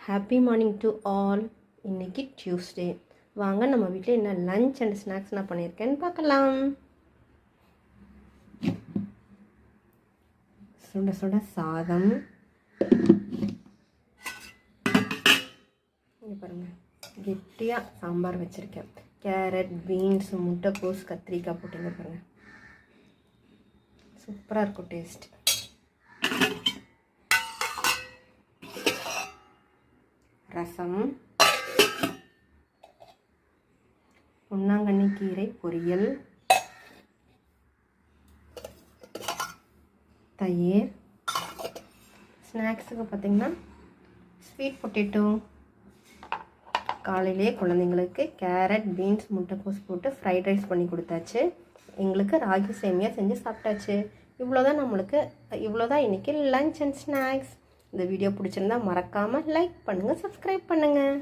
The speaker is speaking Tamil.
Happy morning to all. இன்றைக்கி டியூஸ்டே. வாங்க நம்ம வீட்டில் என்ன லஞ்ச் அண்ட் ஸ்நாக்ஸ் நான் பண்ணியிருக்கேன்னு பார்க்கலாம். சுட சுட சாதம், இங்கே பாருங்கள் கெட்டியாக சாம்பார் வச்சுருக்கேன். கேரட், பீன்ஸ், முட்டைக்கோஸ், கத்திரிக்காய் போட்டுங்க பாருங்கள், சூப்பராக இருக்கும் டேஸ்ட். ரசம், பொன்னாங்கண்ணி கீரை பொரியல், தயிர். ஸ்நாக்ஸுக்கு பார்த்திங்கன்னா ஸ்வீட் பொட்டேட்டோ. காலையிலே குழந்தைங்களுக்கு கேரட், பீன்ஸ், முட்டைக்கோஸ் போட்டு ஃப்ரைட் ரைஸ் பண்ணி கொடுத்தாச்சு. எங்களுக்கு ராகி சேமியா செஞ்சு சாப்பிட்டாச்சு. இவ்வளோதான் இன்றைக்கி லஞ்ச் அண்ட் ஸ்நாக்ஸ். இந்த வீடியோ பிடிச்சிருந்தா மறக்காமல் லைக் பண்ணுங்கள், சப்ஸ்கிரைப் பண்ணுங்கள்.